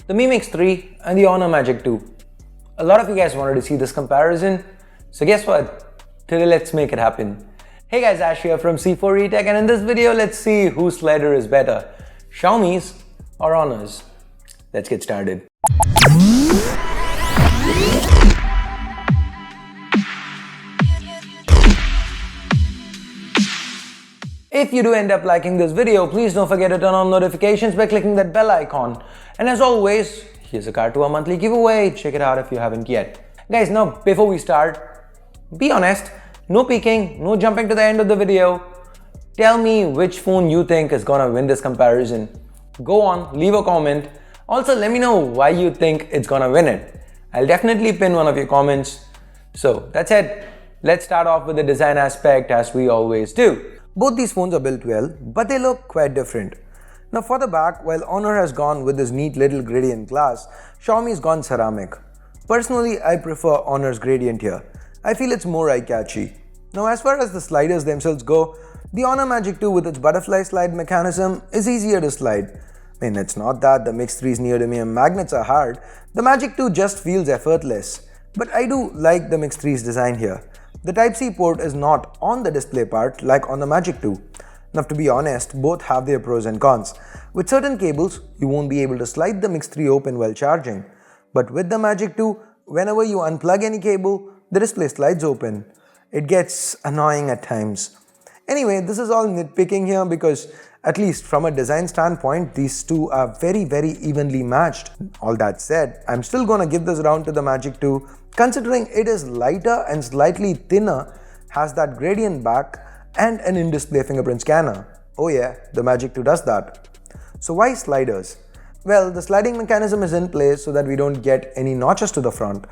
The Mi Mix 3 and the Honor Magic 2. A lot of you guys wanted to see this comparison, so guess what? Today let's make it happen. Hey guys, Ash here from C4E Tech, and in this video let's see whose slider is better, Xiaomi's or Honor's. Let's get started. If you do end up liking this video, please don't forget to turn on notifications by clicking that bell icon. And as always, here's a card to our monthly giveaway. Check it out if you haven't yet. Guys, now before we start, be honest, no peeking, no jumping to the end of the video. Tell me which phone you think is gonna win this comparison. Go on, leave a comment. Also, let me know why you think it's gonna win it. I'll definitely pin one of your comments. So that's it. Let's start off with the design aspect as we always do. Both these phones are built well, but they look quite different. Now for the back, while Honor has gone with this neat little gradient glass, Xiaomi's gone ceramic. Personally, I prefer Honor's gradient here. I feel it's more eye-catchy. Now as far as the sliders themselves go, the Honor Magic 2 with its butterfly slide mechanism is easier to slide. I mean, it's not that the Mix 3 is near to me and magnets are hard. The Magic 2 just feels effortless. But I do like the Mix 3's design here. The Type-C port is not on the display part like on the Magic 2. Now to be honest, both have their pros and cons. With certain cables, you won't be able to slide the Mix 3 open while charging. But with the Magic 2, whenever you unplug any cable, the display slides open. It gets annoying at times. Anyway, this is all nitpicking here because at least from a design standpoint, these two are very evenly matched. All that said, I'm still gonna give this round to the Magic 2 considering it is lighter and slightly thinner, has that gradient back and an in-display fingerprint scanner. Oh yeah, the Magic 2 does that. So why sliders? Well, the sliding mechanism is in place so that we don't get any notches to the front.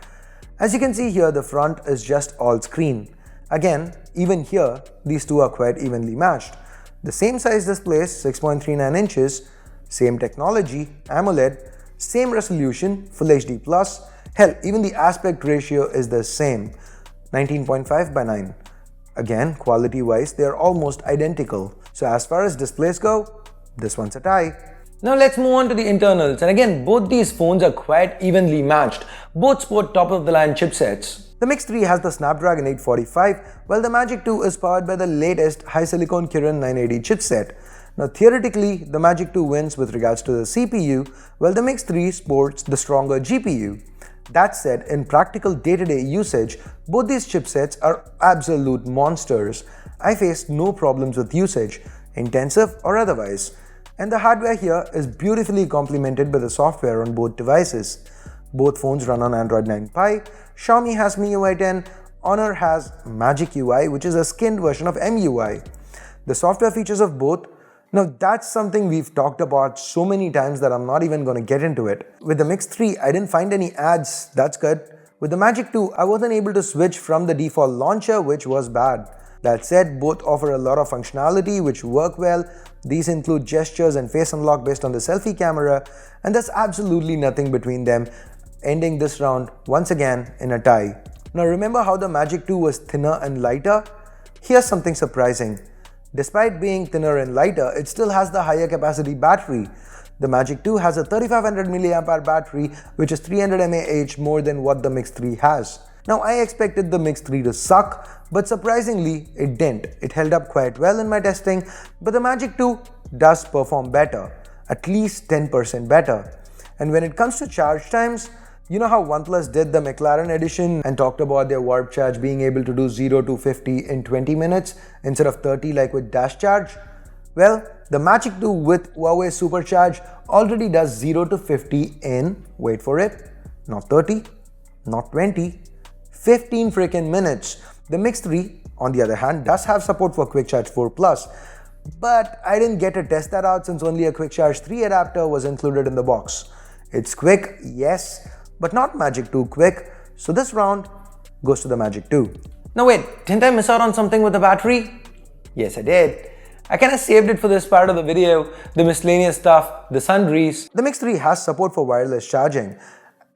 As you can see here, the front is just all screen. Again, even here, these two are quite evenly matched. The same size displays, 6.39 inches, same technology, AMOLED, same resolution, Full HD+, hell, even the aspect ratio is the same, 19.5:9. Again, quality-wise, they are almost identical. So as far as displays go, this one's a tie. Now let's move on to the internals, and again, both these phones are quite evenly matched. Both sport top-of-the-line chipsets. The Mix 3 has the Snapdragon 845, while the Magic 2 is powered by the latest high-silicon Kirin 980 chipset. Now theoretically, the Magic 2 wins with regards to the CPU, while the Mix 3 sports the stronger GPU. That said, in practical day-to-day usage, both these chipsets are absolute monsters. I faced no problems with usage, intensive or otherwise. And the hardware here is beautifully complemented by the software on both devices. Both phones run on Android 9 Pie, Xiaomi has MIUI 10, Honor has Magic UI, which is a skinned version of MIUI. The software features of both, now that's something we've talked about so many times that I'm not even going to get into it. With the Mix 3, I didn't find any ads, that's good. With the Magic 2, I wasn't able to switch from the default launcher, which was bad. That said, both offer a lot of functionality which work well. These include gestures and face unlock based on the selfie camera, and there's absolutely nothing between them, ending this round once again in a tie. Now remember how the Magic 2 was thinner and lighter? Here's something surprising. Despite being thinner and lighter, it still has the higher capacity battery. The Magic 2 has a 3500 mAh battery, which is 300 mAh more than what the Mix 3 has. Now I expected the Mix 3 to suck, but surprisingly it didn't. It held up quite well in my testing, but the Magic 2 does perform better, at least 10% better. And when it comes to charge times, you know how OnePlus did the McLaren edition and talked about their warp charge being able to do 0 to 50 in 20 minutes instead of 30 like with dash charge? Well, the Magic 2 with Huawei Supercharge already does 0 to 50 in, wait for it, not 30, not 20, 15 freaking minutes. The Mix 3, on the other hand, does have support for Quick Charge 4 Plus, but I didn't get to test that out since only a Quick Charge 3 adapter was included in the box. It's quick, yes, but not Magic 2 quick, so this round goes to the Magic 2. Now wait, didn't I miss out on something with the battery? Yes, I did. I kinda saved it for this part of the video, the miscellaneous stuff, the sundries. The Mix 3 has support for wireless charging.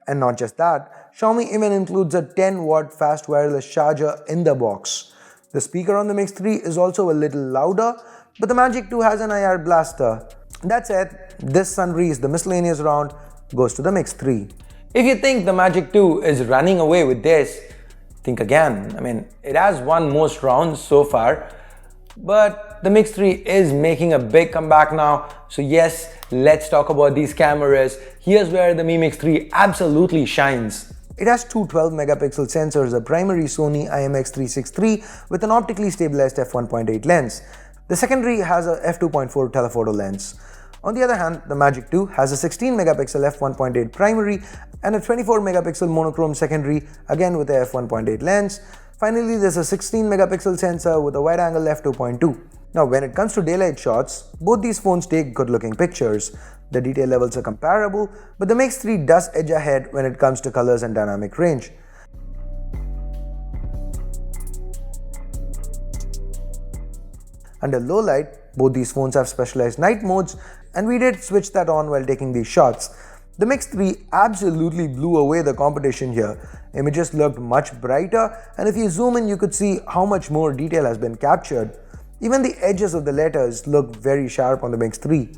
And not just that, Xiaomi even includes a 10-watt fast wireless charger in the box. The speaker on the Mix 3 is also a little louder, but the Magic 2 has an IR blaster. That's it. This sundry is the miscellaneous round. goes to the Mix 3. If you think the Magic 2 is running away with this, think again. I mean, it has won most rounds so far, but the Mix 3 is making a big comeback now. So yes, let's talk about these cameras. Here's where the Mi Mix 3 absolutely shines. It has two 12-megapixel sensors, a primary Sony IMX363 with an optically stabilized f1.8 lens. The secondary has a f2.4 telephoto lens. On the other hand, the Magic 2 has a 16-megapixel f1.8 primary and a 24-megapixel monochrome secondary, again with a f1.8 lens. Finally, there's a 16-megapixel sensor with a wide-angle f2.2. Now, when it comes to daylight shots, both these phones take good-looking pictures. The detail levels are comparable, but the Mix 3 does edge ahead when it comes to colors and dynamic range. Under low light, both these phones have specialized night modes, and we did switch that on while taking these shots. The Mix 3 absolutely blew away the competition here. Images looked much brighter, and if you zoom in, you could see how much more detail has been captured. Even the edges of the letters look very sharp on the Mix 3.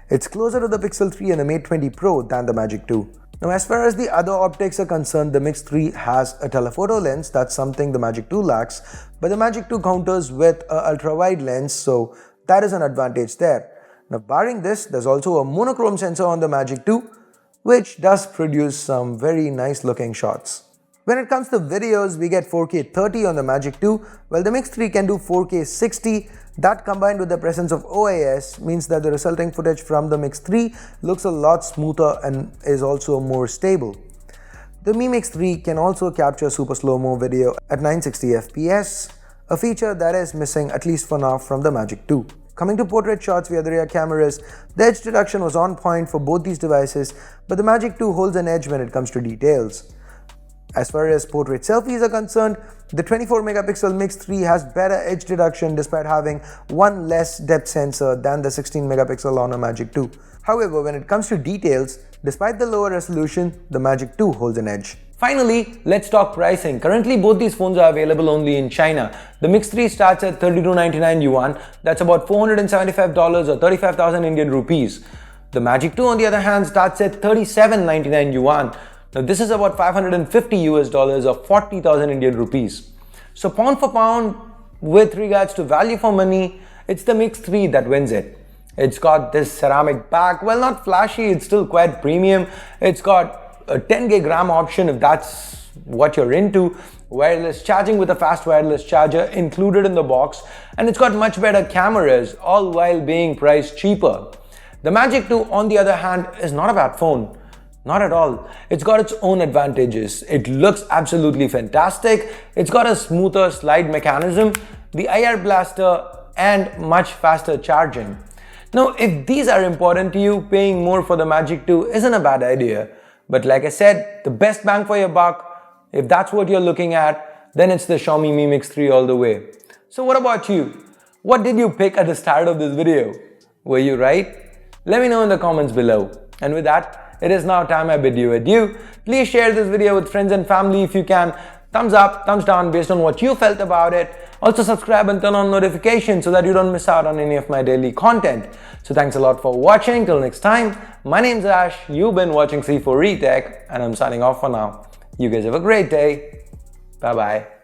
It's closer to the Pixel 3 and the Mate 20 Pro than the Magic 2. Now, as far as the other optics are concerned, the Mix 3 has a telephoto lens. That's something the Magic 2 lacks, but the Magic 2 counters with an ultra-wide lens, so that is an advantage there. Now, barring this, there's also a monochrome sensor on the Magic 2, which does produce some very nice looking shots. When it comes to videos, we get 4K 30 on the Magic 2, while the Mix 3 can do 4K 60. That combined with the presence of OIS means that the resulting footage from the Mix 3 looks a lot smoother and is also more stable. The Mi Mix 3 can also capture super slow-mo video at 960 fps, a feature that is missing, at least for now, from the Magic 2. Coming to portrait shots via the rear cameras, the edge detection was on point for both these devices, but the Magic 2 holds an edge when it comes to details. As far as portrait selfies are concerned, the 24-megapixel Mix 3 has better edge detection despite having one less depth sensor than the 16-megapixel on a Magic 2. However, when it comes to details, despite the lower resolution, the Magic 2 holds an edge. Finally, let's talk pricing. Currently, both these phones are available only in China. The Mix 3 starts at 3299 yuan, that's about $475 or 35,000 Indian rupees. The Magic 2, on the other hand, starts at 3799 yuan. Now, this is about $550 US or 40,000 Indian rupees. So, pound for pound, with regards to value for money, it's the Mix 3 that wins it. It's got this ceramic back, well, not flashy, it's still quite premium. It's got a 10 gig RAM option if that's what you're into, wireless charging with a fast wireless charger included in the box, and it's got much better cameras, all while being priced cheaper. The Magic 2, on the other hand, is not a bad phone. Not at all. It's got its own advantages. It looks absolutely fantastic. It's got a smoother slide mechanism, the IR blaster, and much faster charging. Now, if these are important to you, paying more for the Magic 2 isn't a bad idea. But like I said, the best bang for your buck, if that's what you're looking at, then it's the Xiaomi Mi Mix 3 all the way. So what about you? What did you pick at the start of this video? Were you right? Let me know in the comments below. And with that, it is now time I bid you adieu. Please share this video with friends and family if you can. Thumbs up, thumbs down based on what you felt about it. Also subscribe and turn on notifications so that you don't miss out on any of my daily content. So thanks a lot for watching. Till next time, my name's Ash, you've been watching C4E Tech, and I'm signing off for now. You guys have a great day. Bye bye.